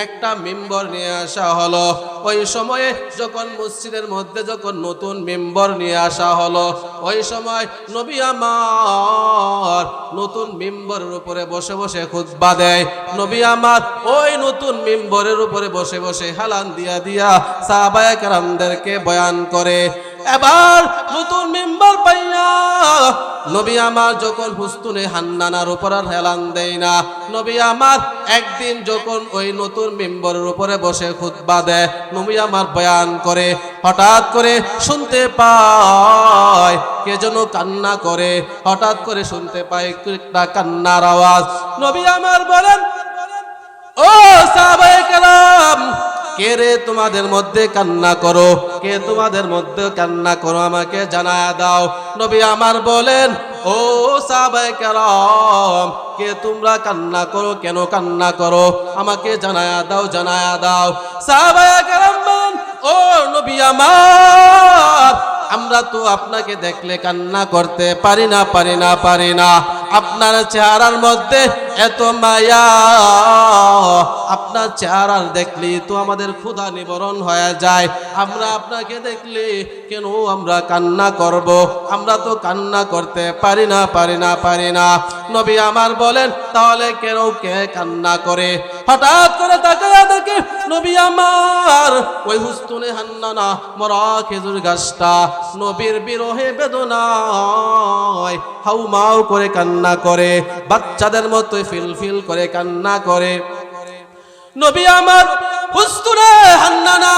একটা মেম্বর নিয়ে আসা হলো। ওই সময়ে যখন মসজিদের মধ্যে যখন নতুন মেম্বর নিয়ে আসা হলো, ওই সময় নবী আমার নতুন মেম্বরের উপরে বসে বসে খুতবা দেয়। নবী আমার ওই নতুন মেম্বরের উপরে বসে বসে হেলান দিয়া দিয়া সাহাবায়ে কেরামদেরকে বয়ান করে। এবার নতুন মেম্বর পাইয়া নবী আমার যখন হুস্তুনে হান্নানার উপর আর হেলান দেয় না, নবী আমার একদিন যখন ওই নতুন মেম্বরের উপরে বসে খুতবা দেয়, নবী আমার বয়ান করে, হঠাৎ করে শুনতে পায় কে যেন কান্না করে, হঠাৎ করে শুনতে পায় একটা কান্নার আওয়াজ। নবী আমার বলেন, ও সাহাবায়ে কেরাম, কে রে তোমাদের মধ্যে কান্না করো, কে তোমাদের মধ্যে কান্না করো, আমাকে জানায়া দাও। নবী আমার বলেন, ও সাহাবায়ে কেরাম, কে তোমরা কান্না করো, কেন কান্না করো, আমাকে জানায়া দাও, জানায়া দাও। সাহাবায়ে কেরাম বলেন, ও নবী আমার, আমরা তো আপনাকে দেখলে কান্না করতে পারি না। আপনার চেহারার মধ্যে এত মায়া, আপনার চেহারার দেখলে তো আমাদের ক্ষুধা নিবারণ হয়ে যায়। আমরা আপনাকে দেখলে কেন আমরা কান্না করব? আমরা তো কান্না করতে পারি না। নবী আমার বলেন, তাহলে কেন কে কান্না করে? হঠাৎ করে তাকায়া দেখে নবী আমার ওই হুস্তুনে হান্নানা মরা খেজুর গাছটা নবীর বিরহে বেদনায় হাউমাউ করে কান্না করে, বাচ্চাদের মতো ফিল করে কান্না করে। নবী আমার হুস্তুনে হান্নানা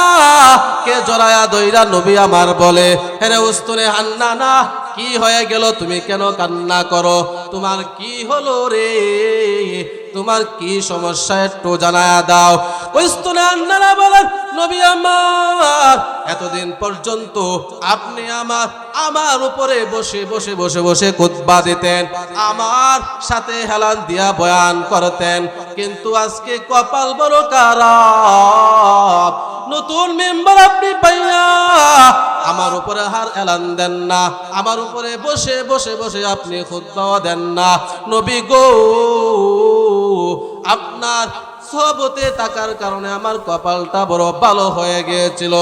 কে জড়ায়া দইরা নবী আমার বলে, হে হুস্তুনে হান্নানা, কি হয়ে গেল, তুমি কেন কান্না করো, তোমার কি হলো রে, তোমার কি সমস্যা একটু জানায়া দাও। হুস্তুনে হান্নানা বলেন, নবী আমার, এতদিন পর্যন্ত আপনি আমার উপরে বসে খুতবা দিতেন, আমার সাথে হেলান দিয়া বয়ান করতেন, কিন্তু আজকে কপাল বড় খারাপ, নতুন মেম্বার আপনি পাইয়া আমার উপরে হার এলান দেন না, আমার উপরে বসে আপনি খুতবাও দেন না। নবী গো, আপনার সোহবতে থাকার কারণে আমার কপালটা বড় ভালো হয়ে গিয়েছিল,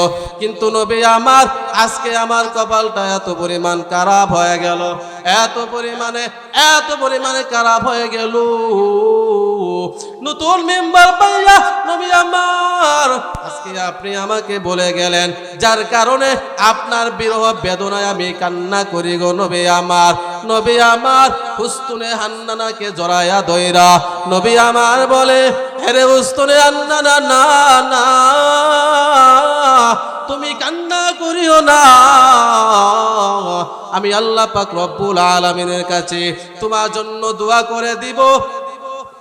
কিন্তু নবী আমার আজকে আমার কপালটা এত পরিমাণ খারাপ হয়ে গেল, এত পরিমাণে খারাপ হয়ে গেল। নতুন মেম্বার পাইয়া নবী আমার আজকে আপনি আমাকে বলে গেলেন, যার কারণে আপনার বিরহ বেদনায় আমি কান্না করি গো নবী আমার হুস্তুনে হান্নানাকে জড়ায়া দইরা নবী আমার বলে, হেরে হুস্তুনে হান্নানা, না না তুমি কান্না করিও না, আমি আল্লাহ পাক রব্বুল আলামিনের কাছে তোমার জন্য দোয়া করে দিব।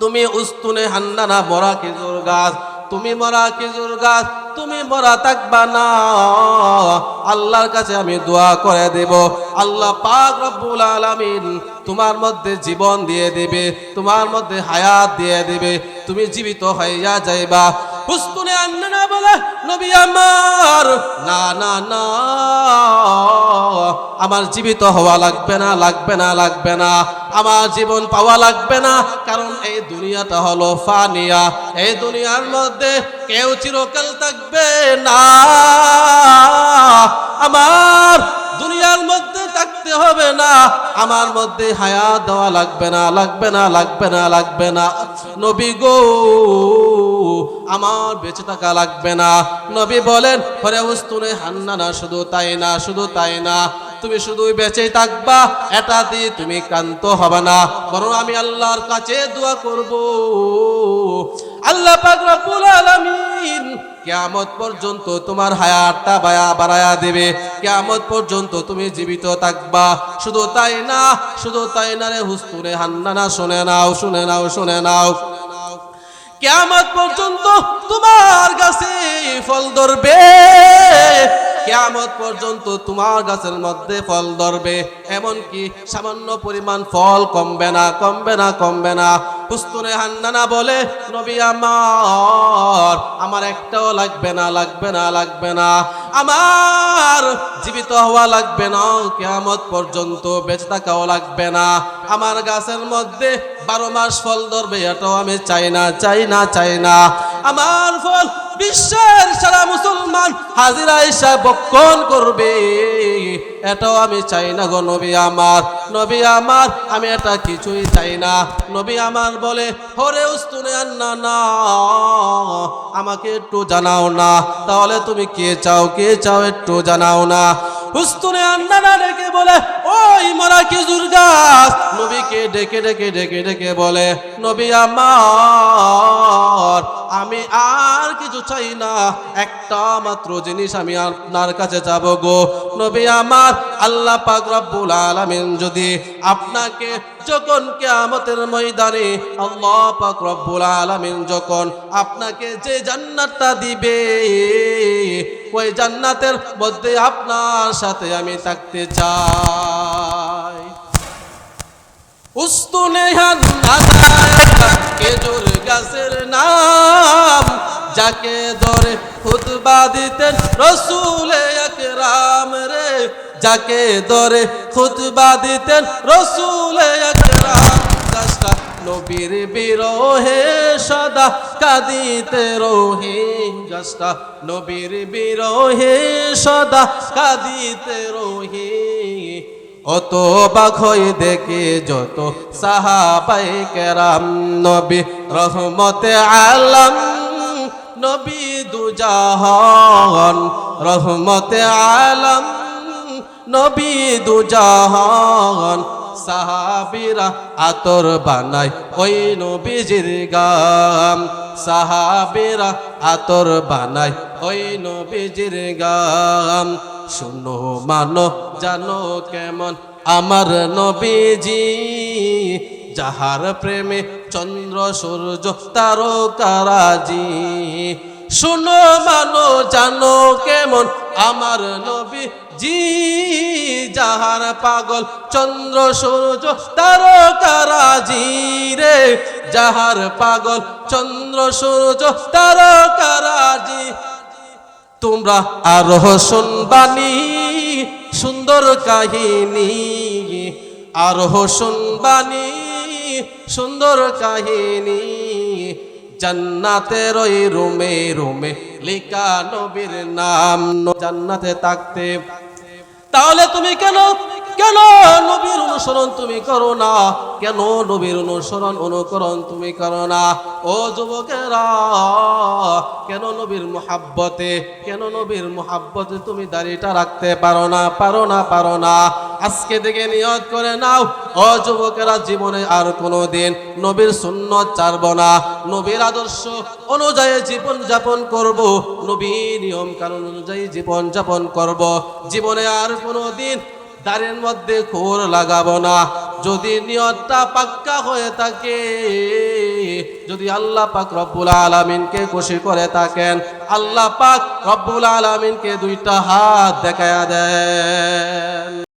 তুমি উস্তুনে হান্নানা মরা খেজুর গাছ, তুমি মরা খেজুর গাছ, তুমি মরা থাকবা না, আল্লাহর কাছে আমি দোয়া করে দেব। আল্লাহ পাক রব্বুল আলামিন তোমার মধ্যে জীবন দিয়ে দিবে, তোমার মধ্যে হায়াত দিয়ে দিবে, তুমি জীবিত হইয়া যাইবা। হুস্তুনে হান্নানা বলে, নবী আমার না না না, আমার জীবিত হওয়া লাগবে না, আমার জীবন পাওয়া লাগবে না, কারণ এই দুনিয়াটা হলো ফানিয়া, এই দুনিয়ার মধ্যে কেউ চিরকাল থাকবে না, আমার দুনিয়ার মধ্যে থাকতে হবে না, আমার মধ্যে হায়াত দেওয়া লাগবে না, নবী গো আমার বেঁচে থাকা লাগবে না। নবী বলেন, পরে উস্তুনে হান্নানা শুধু তাই না, তুমি শুধু বেঁচে থাকবা, এটা দিয়ে তুমি ক্লান্ত হবে না, বরং আমি আল্লাহর কাছে দোয়া করব, আল্লাহ পাক রব্বুল আলামিন কিয়ামত পর্যন্ত তোমার হায়াতটা বাড়ায়া দেবে, কিয়ামত পর্যন্ত তুমি জীবিত থাকবা। শুধু তাই না রে হুস্তুনে হান্নানা, শুনে নাও, কিয়ামত পর্যন্ত তোমার গাছে ফল ধরবে, কিয়ামত পর্যন্ত তোমার গাছের মধ্যে ফল ধরবে, এমনকি সামান্য পরিমাণ ফল কমবে না। হুস্তুনে হান্নানা বলে, নবী আমার একটাও লাগবে না, আমার জীবিত হওয়া লাগবে না, কিয়ামত পর্যন্ত বেঁচে থাকাও লাগবে না, আমার গাছের মধ্যে 12 মাস ফল ধরবে, এটাও আমি চাই না, আমার ফল বিশ্বের সারা মুসলমান হাজিরা এসে বক্ষণ করবে, এটাও আমি চাই না গো নবী আমার আমি এটা কিছুই চাই না। নবী আমার বলে, হরে উস্তুনে হান্নানা, আমাকে একটু জানাও না, তাহলে তুমি কে চাও একটু জানাও না। উস্তুনে হান্নানা ডেকে বলে, ওই মরা খেজুর গাছ, নবীকে ডেকে বলে, নবী আমার আমি আর কিছু চাই না, একটা মাত্র জিনিস আমি আপনার কাছে যাব গো নবী আমার। আল্লাহ পাক রব্বুল আলামিন যদি আপনাকে যখন কিয়ামতের ময়দানে আল্লাহ পাক রব্বুল আলামিন যখন আপনাকে যে জান্নাতটা দিবে, ওই জান্নাতের মধ্যে আপনার সাথে আমি থাকতে চাই। উস্তুনে হান্নানা খেজুর গাছের নাম, যাকে ধরে খুতবা দিতেন রাসূল আকরাম রে, যাকে ধরে খুতবা দিতেন রাসূল আকরাম, গাছটা নবীর বিরহে সদা কাঁদিতে রহে, গাছটা নবীর বিরহে সদা কাঁদিতে রহে। অত অবাক হয়ে দেখে যত সাহাবায়ে কেরাম, নবী রহমতে আলম, নবী দুজাহান রহমতে আলম, নবী দুজাহান, সাহাবীরা আতর বানায় ওই নবীজির গাম, সাহাবীরা আতর বানায় ওই নবীজির গাম। শুনো মানো জানো কেমন আমার নবীজি, যাহার প্রেমে চন্দ্র সূর্য তারকারাজি। শুনো মানো জানো কেমন আমার নবীজি, যাহার পাগল চন্দ্র সূর্য তারকারাজি রে, যাহার পাগল চন্দ্র সূর্য তারকারাজি। তোমরা আরো শুনবানি সুন্দর কাহিনী, আরো শুনবানি সুন্দর কাহিনী, জান্নাতের ওই রুমে রুমে লেখা নবীর নাম। জান্নাতে থাকতে তাহলে তুমি কেন কেন নবীর অনুসরণ তুমি করো না? কেন নবীর অনুকরণ তুমি করো না? ও যুবকেরা, কেন নবীর মুহাব্বতে তুমি দাড়িটা রাখতে পারো না? আজকে থেকে নিয়ত করে নাও, ও যুবকেরা, জীবনে আর কোনোদিন নবীর সুন্নত ছাড়ব না, নবীর আদর্শ অনুযায়ী জীবন যাপন করব, নবীর নিয়ম কানুন অনুযায়ী জীবন যাপন করব। জীবনে আর কোনোদিন দাড়ির মধ্যে খুর লাগাবো না। যদি নিয়তটা পাক্কা হয়ে থাকে, যদি আল্লাহ পাক রব্বুল আলামিনকে খুশি করে থাকেন, আল্লাহ পাক রব্বুল আলামিনকে দুইটা হাত দেখায়া দেন।